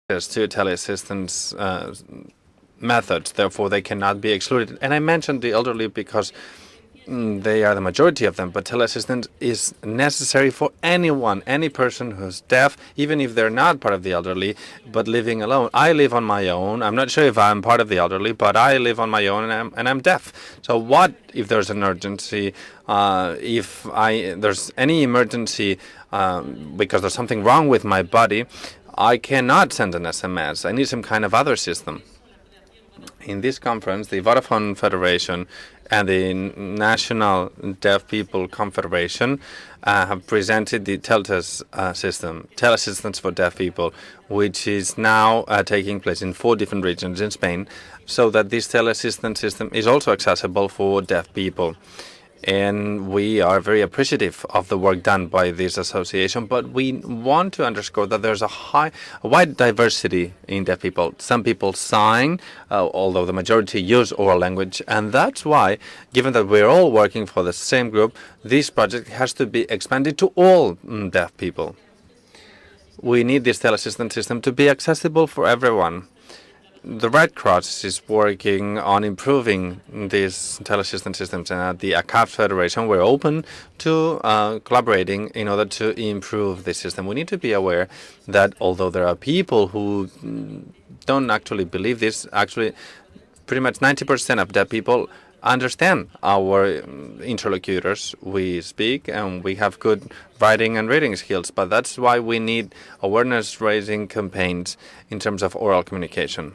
to teleassistance methods, therefore they cannot be excluded. And I mentioned the elderly because they are the majority of them, but teleassistance is necessary for anyone, any person who's deaf, even if they're not part of the elderly, but living alone. I live on my own. I'm not sure if I'm part of the elderly, but I live on my own and I'm deaf. So what if there's an urgency, if there's any emergency because there's something wrong with my body, I cannot send an SMS. I need some kind of other system. In this conference, the Vodafone Federation and the National Deaf People Confederation have presented the TELTES system, teleassistance for deaf people, which is now taking place in 4 different regions in Spain, so that this teleassistance system is also accessible for deaf people. And we are very appreciative of the work done by this association, but we want to underscore that there's a wide diversity in deaf people. Some people sign, although the majority use oral language, and that's why, given that we're all working for the same group, this project has to be expanded to all deaf people. We need this teleassistance system to be accessible for everyone. The Red Cross is working on improving these teleassistance systems, and at the ACAF Federation, we're open to collaborating in order to improve the system. We need to be aware that although there are people who don't actually believe this, actually pretty much 90% of deaf people understand our interlocutors. We speak and we have good writing and reading skills, but that's why we need awareness-raising campaigns in terms of oral communication.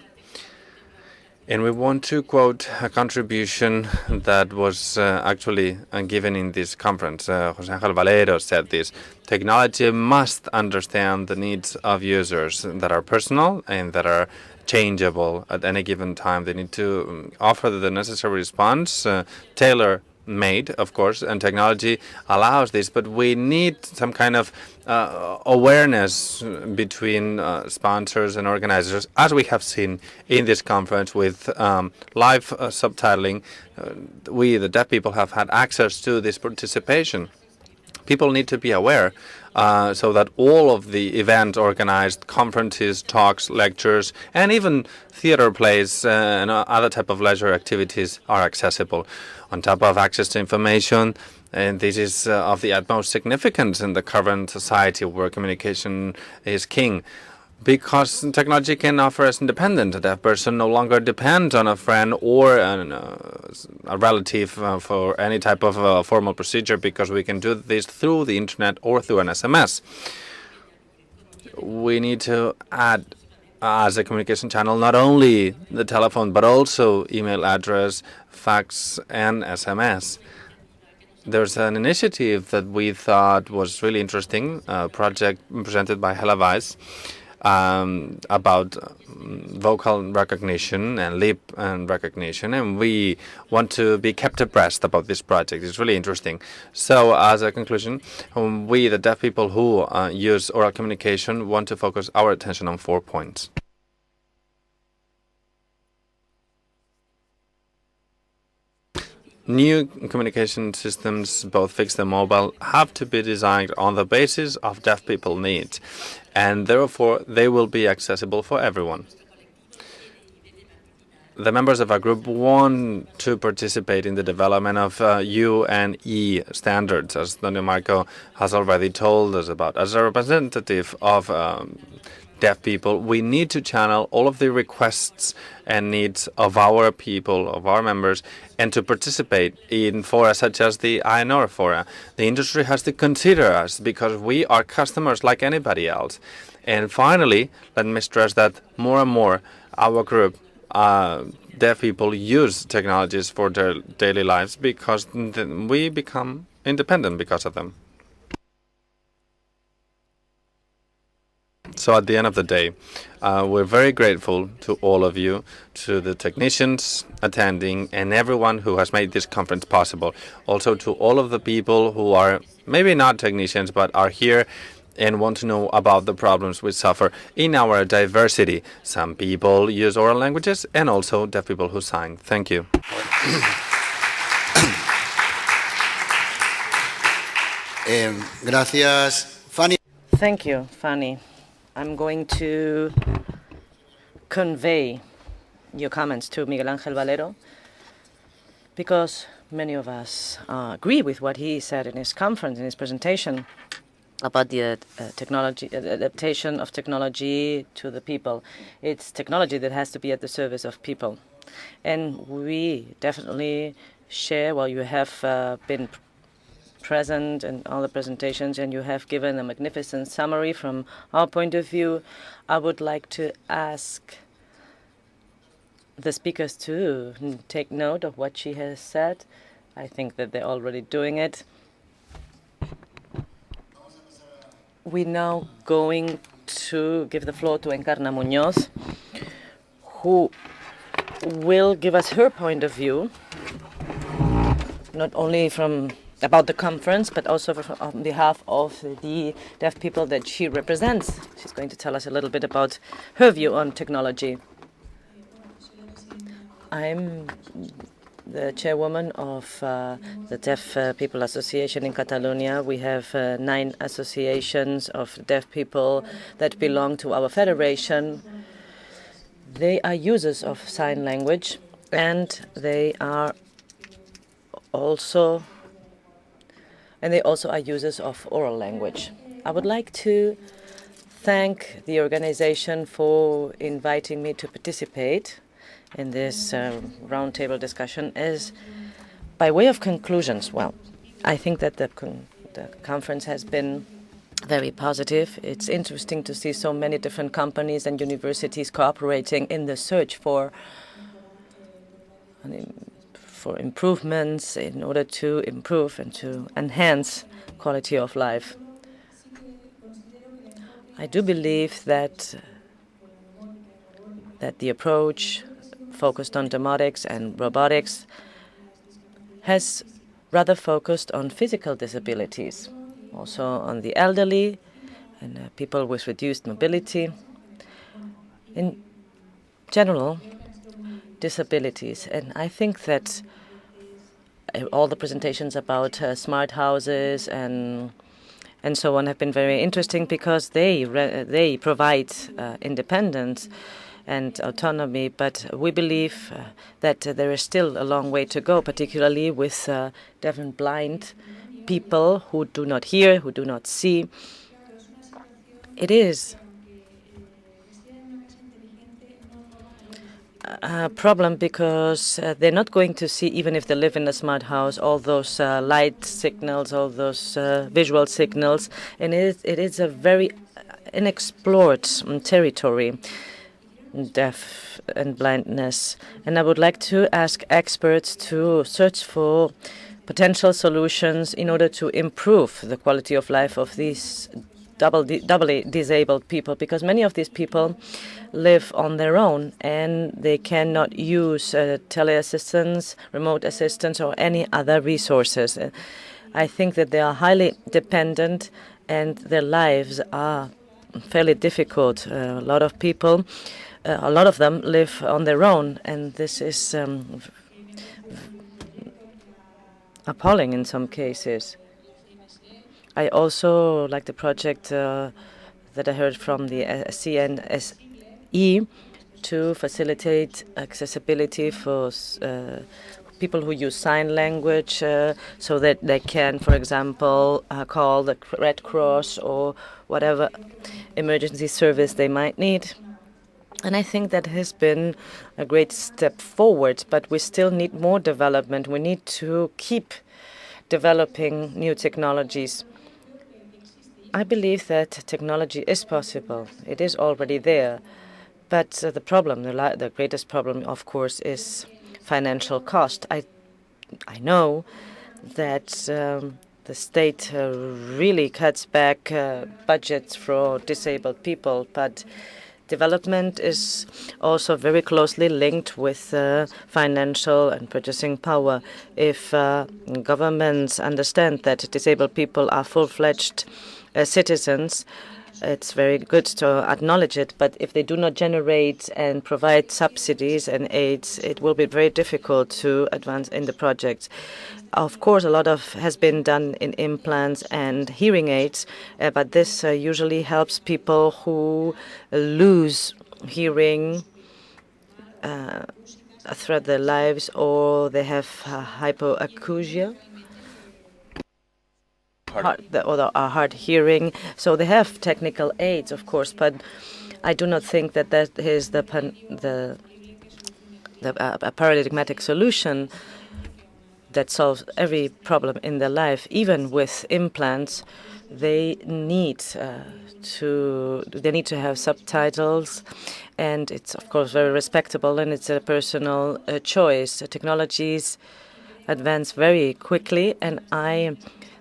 And we want to quote a contribution that was actually given in this conference. José Ángel Valero said this: technology must understand the needs of users that are personal and that are changeable at any given time. They need to offer the necessary response, tailor-made, of course, and technology allows this, but we need some kind of awareness between sponsors and organizers, as we have seen in this conference with live subtitling. We, the deaf people, have had access to this participation. People need to be aware so that all of the events organized, conferences, talks, lectures, and even theater plays and other type of leisure activities are accessible. On top of access to information, and this is of the utmost significance in the current society where communication is king. Because technology can offer us independence. A deaf person no longer depends on a friend or a relative for any type of formal procedure, because we can do this through the internet or through an SMS. We need to add as a communication channel not only the telephone, but also email address, fax, and SMS. There's an initiative that we thought was really interesting, a project presented by Hella Weiss, about vocal recognition and lip recognition, and we want to be kept abreast about this project. It's really interesting. So as a conclusion, we, the deaf people who use oral communication, want to focus our attention on 4 points. New communication systems, both fixed and mobile, have to be designed on the basis of deaf people needs, and therefore they will be accessible for everyone. The members of our group want to participate in the development of UNE standards, as Antonio Marco has already told us about. As a representative of deaf people, we need to channel all of the requests and needs of our people, of our members, and to participate in fora such as the INGL fora. The industry has to consider us because we are customers like anybody else. And finally, let me stress that more and more our group, deaf people, use technologies for their daily lives because we become independent because of them. So at the end of the day, we're very grateful to all of you, to the technicians attending, and everyone who has made this conference possible. Also to all of the people who are maybe not technicians, but are here and want to know about the problems we suffer in our diversity. Some people use oral languages and also deaf people who sign. Thank you. Gracias, Fanny. Thank you, Fanny. I'm going to convey your comments to Miguel Ángel Valero, because many of us agree with what he said in his conference, in his presentation, about the adaptation of technology to the people. It's technology that has to be at the service of people. And we definitely share, well, you have been present in all the presentations, and you have given a magnificent summary from our point of view. I would like to ask the speakers to take note of what she has said. I think that they're already doing it. We're now going to give the floor to Encarna Muñoz, who will give us her point of view, not only about the conference, but also on behalf of the deaf people that she represents. She's going to tell us a little bit about her view on technology. I'm the chairwoman of the Deaf People Association in Catalonia. We have 9 associations of deaf people that belong to our federation. They are users of sign language, and they also are users of oral language. I would like to thank the organization for inviting me to participate in this roundtable discussion. As by way of conclusions, well, I think that the conference has been very positive. It's interesting to see so many different companies and universities cooperating in the search for improvements in order to improve and to enhance quality of life. I do believe that the approach focused on domotics and robotics has rather focused on physical disabilities, also on the elderly and people with reduced mobility. In general, disabilities. And I think that all the presentations about smart houses and so on have been very interesting, because they provide independence and autonomy. But we believe that there is still a long way to go, particularly with deaf and blind people who do not hear, who do not see. It is a problem because they're not going to see, even if they live in a smart house, all those light signals, all those visual signals. And it is a very unexplored territory, deaf and blindness. And I would like to ask experts to search for potential solutions in order to improve the quality of life of these doubly disabled people, because many of these people live on their own and they cannot use teleassistance, remote assistance, or any other resources. I think that they are highly dependent and their lives are fairly difficult. A lot of people, a lot of them live on their own, and this is appalling in some cases. I also like the project that I heard from the CNSE to facilitate accessibility for people who use sign language, so that they can, for example, call the Red Cross or whatever emergency service they might need. And I think that has been a great step forward, but we still need more development. We need to keep developing new technologies. I believe that technology is possible. It is already there. But the problem, the greatest problem, of course, is financial cost. I know that the state really cuts back budgets for disabled people, but development is also very closely linked with financial and purchasing power. If governments understand that disabled people are full-fledged citizens, it's very good to acknowledge it. But if they do not generate and provide subsidies and aids, it will be very difficult to advance in the projects. Of course, a lot has been done in implants and hearing aids, but this usually helps people who lose hearing throughout their lives, or they have hypoacusia, hard hearing. So they have technical aids, of course, but I do not think that that is a paradigmatic solution that solves every problem in their life. Even with implants, they need to have subtitles, and it's of course very respectable, and it's a personal choice. Technologies advance very quickly, and I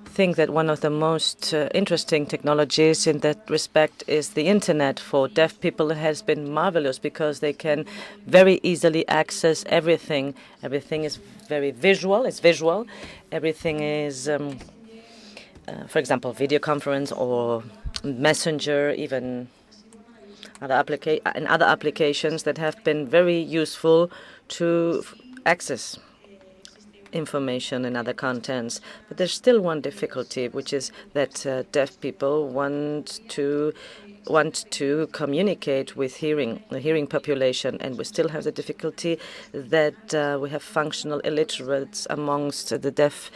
think that one of the most interesting technologies in that respect is the internet. For deaf people, it has been marvelous because they can very easily access everything. Everything is very visual. It's visual. Everything is, for example, video conference or messenger, even other applications that have been very useful to access information and other contents. But there's still one difficulty, which is that deaf people want to communicate with the hearing population, and we still have the difficulty that we have functional illiterates amongst the deaf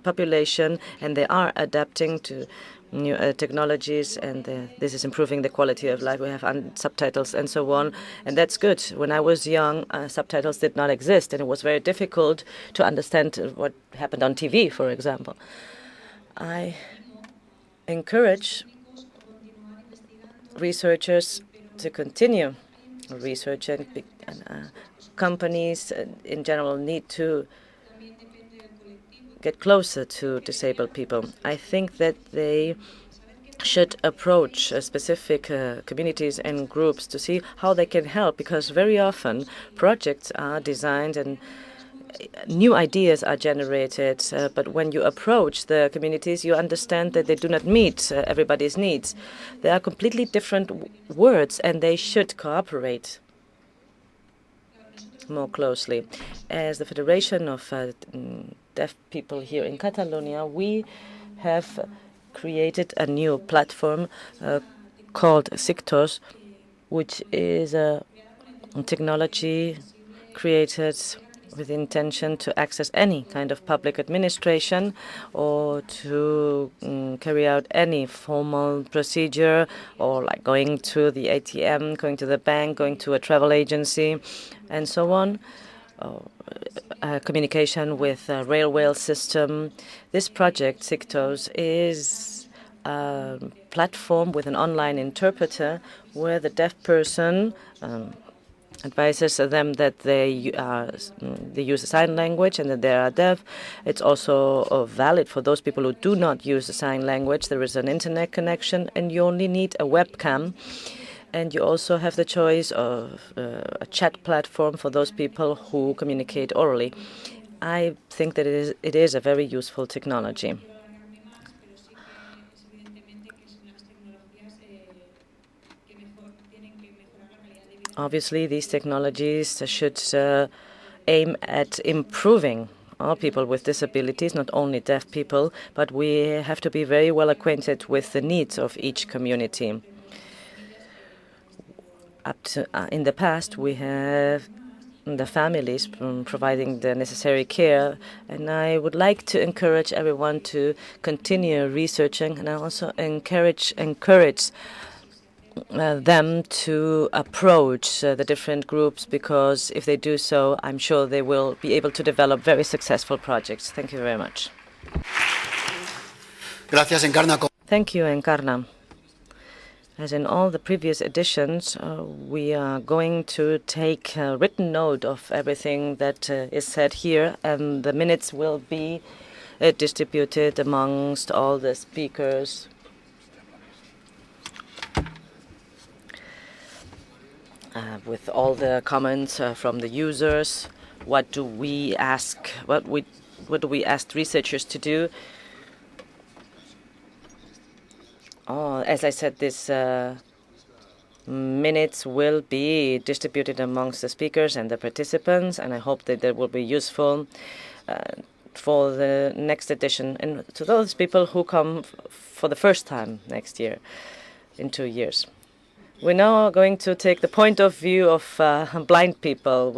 population, and they are adapting to new technologies, and this is improving the quality of life. We have subtitles and so on, and that's good. When I was young, subtitles did not exist, and it was very difficult to understand what happened on TV, for example. I encourage researchers to continue researching, and companies in general need to get closer to disabled people. I think that they should approach specific communities and groups to see how they can help, because very often projects are designed and new ideas are generated, but when you approach the communities, you understand that they do not meet everybody's needs. They are completely different words, and they should cooperate more closely. As the Federation of Deaf People here in Catalonia, we have created a new platform called Sictos, which is a technology created with the intention to access any kind of public administration or to carry out any formal procedure, or like going to the ATM, going to the bank, going to a travel agency, and so on. Communication with a railway system. This project, Sictos, is a platform with an online interpreter where the deaf person advises them that they use a sign language and that they are deaf. It's also valid for those people who do not use the sign language. There is an internet connection, and you only need a webcam. And you also have the choice of a chat platform for those people who communicate orally. I think that it is a very useful technology. Obviously, these technologies should aim at improving all people with disabilities, not only deaf people, but we have to be very well acquainted with the needs of each community. Up to in the past, we have the families providing the necessary care, and I would like to encourage everyone to continue researching, and I also encourage them to approach the different groups, because if they do so, I'm sure they will be able to develop very successful projects. Thank you very much. Gracias, Encarna. Thank you, Encarna. As in all the previous editions, we are going to take written note of everything that is said here, and the minutes will be distributed amongst all the speakers. With all the comments from the users, what do we ask? What do we ask researchers to do? As I said, this minutes will be distributed amongst the speakers and the participants, and I hope that they will be useful for the next edition, and to those people who come for the first time next year, in 2 years. We're now going to take the point of view of blind people.